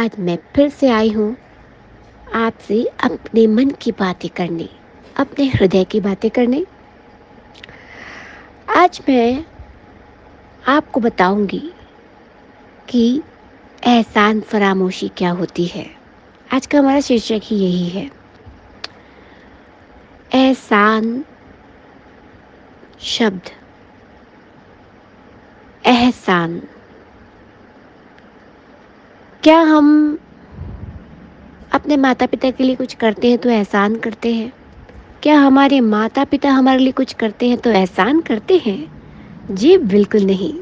आज मैं फिर से आई हूँ आपसे अपने मन की बातें करने, अपने हृदय की बातें करने। आज मैं आपको बताऊंगी कि एहसान फरामोशी क्या होती है। आज का हमारा शीर्षक ही यही है, एहसान शब्द। एहसान, क्या हम अपने माता पिता के लिए कुछ करते हैं तो एहसान करते हैं? क्या हमारे माता पिता हमारे लिए कुछ करते हैं तो एहसान करते हैं? जी बिल्कुल नहीं।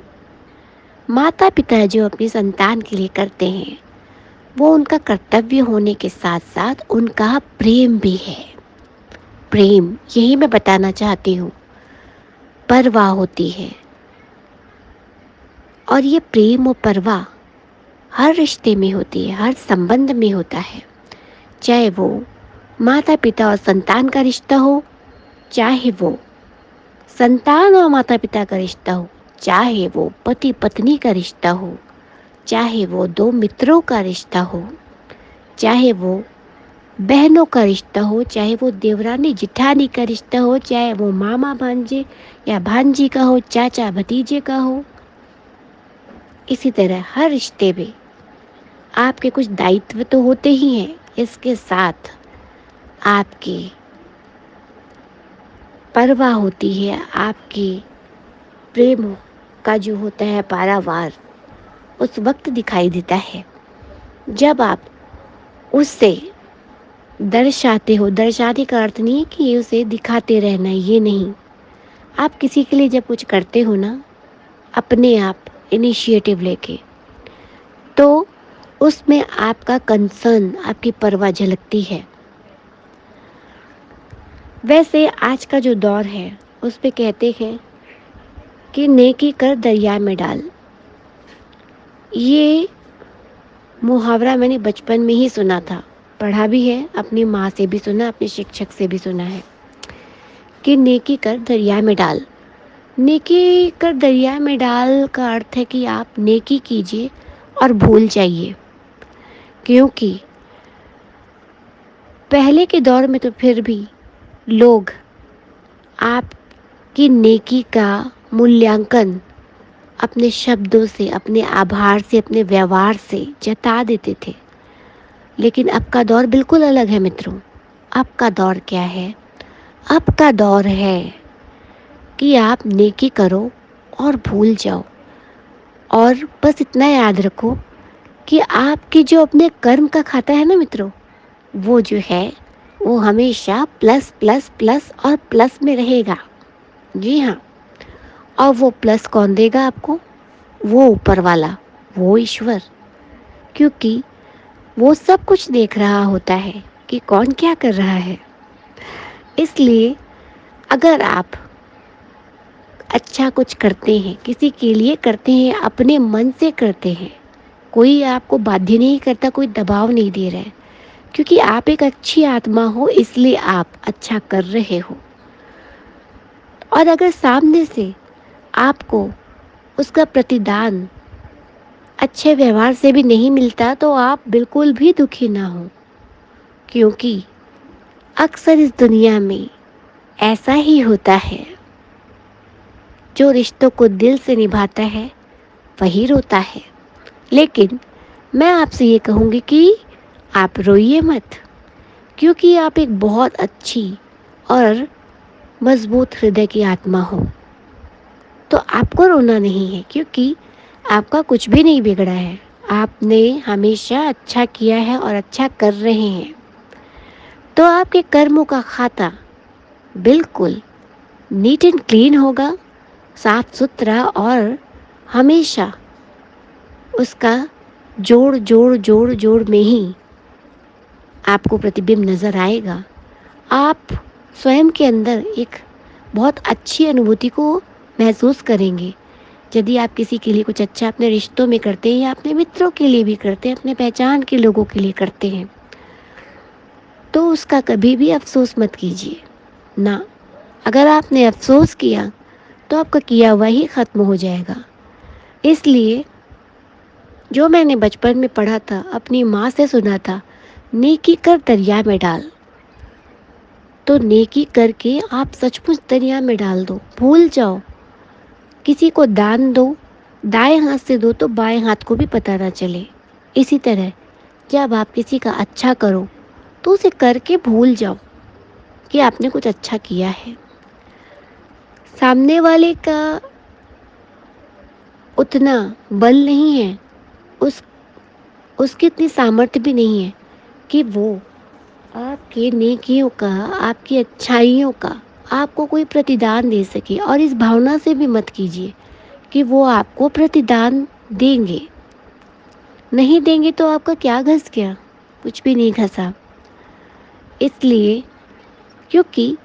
माता पिता जो अपनी संतान के लिए करते हैं वो उनका कर्तव्य होने के साथ साथ उनका प्रेम भी है। प्रेम, यही मैं बताना चाहती हूँ, परवाह होती है। और ये प्रेम और परवाह हर रिश्ते में होती है, हर संबंध में होता है। चाहे वो माता पिता और संतान का रिश्ता हो, चाहे वो संतान और माता पिता का रिश्ता हो, चाहे वो पति पत्नी का रिश्ता हो, चाहे वो दो मित्रों का रिश्ता हो, चाहे वो बहनों का रिश्ता हो, चाहे वो देवरानी जिठानी का रिश्ता हो, चाहे वो मामा भांजे या भांजी का हो, चाचा भतीजे का हो। इसी तरह हर रिश्ते में आपके कुछ दायित्व तो होते ही हैं, इसके साथ आपकी परवाह होती है। आपकी प्रेम का जो होता है पारावार उस वक्त दिखाई देता है जब आप उससे दर्शाते हो। दर्शाने का अर्थ नहीं है कि उसे दिखाते रहना, ये नहीं। आप किसी के लिए जब कुछ करते हो ना, अपने आप इनिशिएटिव लेके, तो उसमें आपका कंसर्न, आपकी परवाह झलकती है। वैसे आज का जो दौर है उस पे कहते हैं कि नेकी कर दरिया में डाल। ये मुहावरा मैंने बचपन में ही सुना था, पढ़ा भी है, अपनी माँ से भी सुना, अपने शिक्षक से भी सुना है कि नेकी कर दरिया में डाल। नेकी कर दरिया में डाल का अर्थ है कि आप नेकी कीजिए और भूल जाइए। क्योंकि पहले के दौर में तो फिर भी लोग आपकी नेकी का मूल्यांकन अपने शब्दों से, अपने आभार से, अपने व्यवहार से जता देते थे। लेकिन अब का दौर बिल्कुल अलग है मित्रों। अब का दौर क्या है? अब का दौर है कि आप नेकी करो और भूल जाओ। और बस इतना याद रखो कि आपकी जो अपने कर्म का खाता है ना मित्रों, वो जो है वो हमेशा प्लस प्लस प्लस और प्लस में रहेगा। जी हाँ। और वो प्लस कौन देगा आपको? वो ऊपर वाला, वो ईश्वर। क्योंकि वो सब कुछ देख रहा होता है कि कौन क्या कर रहा है। इसलिए अगर आप अच्छा कुछ करते हैं, किसी के लिए करते हैं, अपने मन से करते हैं, कोई आपको बाध्य नहीं करता, कोई दबाव नहीं दे रहा है, क्योंकि आप एक अच्छी आत्मा हो इसलिए आप अच्छा कर रहे हो। और अगर सामने से आपको उसका प्रतिदान अच्छे व्यवहार से भी नहीं मिलता तो आप बिल्कुल भी दुखी ना हो। क्योंकि अक्सर इस दुनिया में ऐसा ही होता है, जो रिश्तों को दिल से निभाता है वही रोता है। लेकिन मैं आपसे ये कहूँगी कि आप रोइए मत, क्योंकि आप एक बहुत अच्छी और मजबूत हृदय की आत्मा हो। तो आपको रोना नहीं है, क्योंकि आपका कुछ भी नहीं बिगड़ा है। आपने हमेशा अच्छा किया है और अच्छा कर रहे हैं। तो आपके कर्मों का खाता बिल्कुल नीट एंड क्लीन होगा, साफ सुथरा, और हमेशा उसका जोड़ जोड़ जोड़ जोड़ में ही आपको प्रतिबिंब नज़र आएगा। आप स्वयं के अंदर एक बहुत अच्छी अनुभूति को महसूस करेंगे। यदि आप किसी के लिए कुछ अच्छा अपने रिश्तों में करते हैं या अपने मित्रों के लिए भी करते हैं, अपने पहचान के लोगों के लिए करते हैं, तो उसका कभी भी अफसोस मत कीजिए ना। अगर आपने अफसोस किया तो आपका किया हुआ ही ख़त्म हो जाएगा। इसलिए जो मैंने बचपन में पढ़ा था, अपनी माँ से सुना था, नेकी कर दरिया में डाल। तो नेकी करके आप सचमुच दरिया में डाल दो, भूल जाओ। किसी को दान दो, दाएं हाथ से दो तो बाएं हाथ को भी पता ना चले। इसी तरह जब आप किसी का अच्छा करो तो उसे करके भूल जाओ कि आपने कुछ अच्छा किया है। सामने वाले का उतना बल नहीं है, उस उसकी इतनी सामर्थ्य भी नहीं है कि वो आपके नेकियों का, आपकी अच्छाइयों का आपको कोई प्रतिदान दे सके। और इस भावना से भी मत कीजिए कि वो आपको प्रतिदान देंगे। नहीं देंगे तो आपका क्या घस गया? कुछ भी नहीं घसा। इसलिए, क्योंकि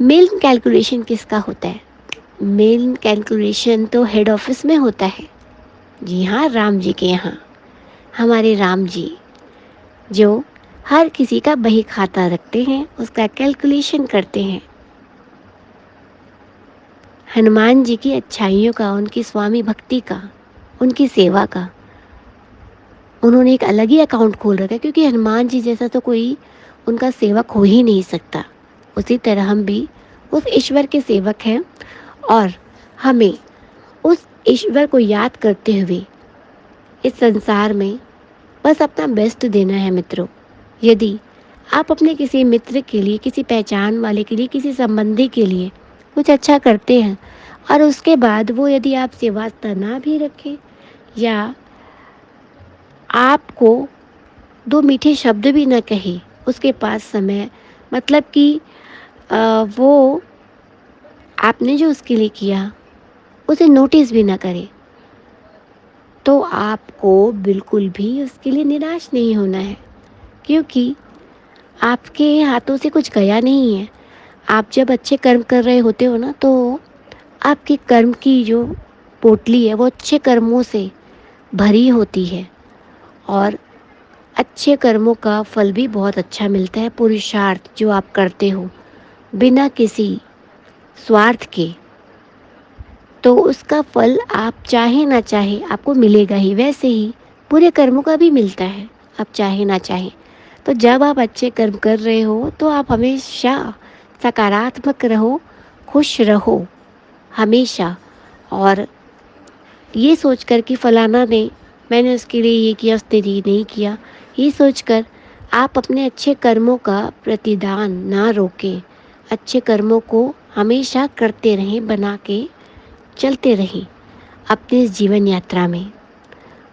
मेल कैलकुलेशन किसका होता है? मेल कैलकुलेशन तो हेड ऑफिस में होता है। जी हाँ, राम जी के यहाँ। हमारे राम जी जो हर किसी का बही खाता रखते हैं, उसका कैलकुलेशन करते हैं। हनुमान जी की अच्छाइयों का, उनकी स्वामी भक्ति का, उनकी सेवा का उन्होंने एक अलग ही अकाउंट खोल रखा है, क्योंकि हनुमान जी जैसा तो कोई उनका सेवक हो ही नहीं सकता। उसी तरह हम भी उस ईश्वर के सेवक हैं और हमें उस ईश्वर को याद करते हुए इस संसार में बस अपना बेस्ट देना है मित्रों। यदि आप अपने किसी मित्र के लिए, किसी पहचान वाले के लिए, किसी संबंधी के लिए कुछ अच्छा करते हैं और उसके बाद वो यदि आपसे वास्ता ना भी रखे या आपको दो मीठे शब्द भी ना कहे, उसके पास समय, मतलब कि वो आपने जो उसके लिए किया उसे नोटिस भी ना करे, तो आपको बिल्कुल भी उसके लिए निराश नहीं होना है। क्योंकि आपके हाथों से कुछ गया नहीं है। आप जब अच्छे कर्म कर रहे होते हो ना, तो आपके कर्म की जो पोटली है वो अच्छे कर्मों से भरी होती है और अच्छे कर्मों का फल भी बहुत अच्छा मिलता है। पुरुषार्थ जो आप करते हो बिना किसी स्वार्थ के, तो उसका फल आप चाहे ना चाहे आपको मिलेगा ही। वैसे ही बुरे कर्मों का भी मिलता है, आप चाहे ना चाहे। तो जब आप अच्छे कर्म कर रहे हो तो आप हमेशा सकारात्मक रहो, खुश रहो हमेशा। और ये सोचकर कि फलाना ने, मैंने उसके लिए ये किया, उसने ये नहीं किया, ये सोचकर आप अपने अच्छे कर्मों का प्रतिदान ना रोकें। अच्छे कर्मों को हमेशा करते रहें, बना के चलते रहें अपनी इस जीवन यात्रा में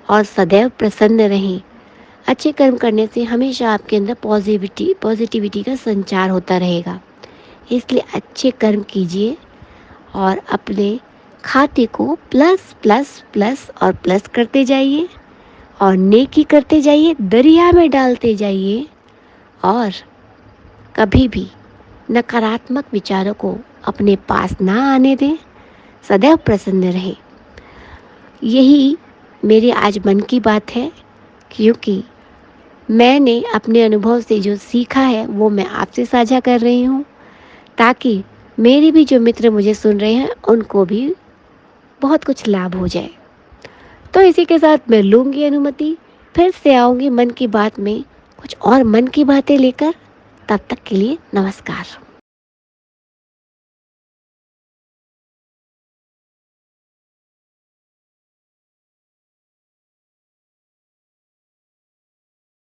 और सदैव प्रसन्न रहें। अच्छे कर्म करने से हमेशा आपके अंदर पॉजिटिविटी का संचार होता रहेगा। इसलिए अच्छे कर्म कीजिए और अपने खाते को प्लस प्लस प्लस और प्लस करते जाइए और नेकी करते जाइए, दरिया में डालते जाइए और कभी भी नकारात्मक विचारों को अपने पास ना आने दें। सदैव प्रसन्न रहें। यही मेरे आज मन की बात है, क्योंकि मैंने अपने अनुभव से जो सीखा है वो मैं आपसे साझा कर रही हूँ, ताकि मेरे भी जो मित्र मुझे सुन रहे हैं उनको भी बहुत कुछ लाभ हो जाए। तो इसी के साथ मैं लूँगी अनुमति, फिर से आऊँगी मन की बात में कुछ और मन की बातें लेकर। तब तक के लिए नमस्कार।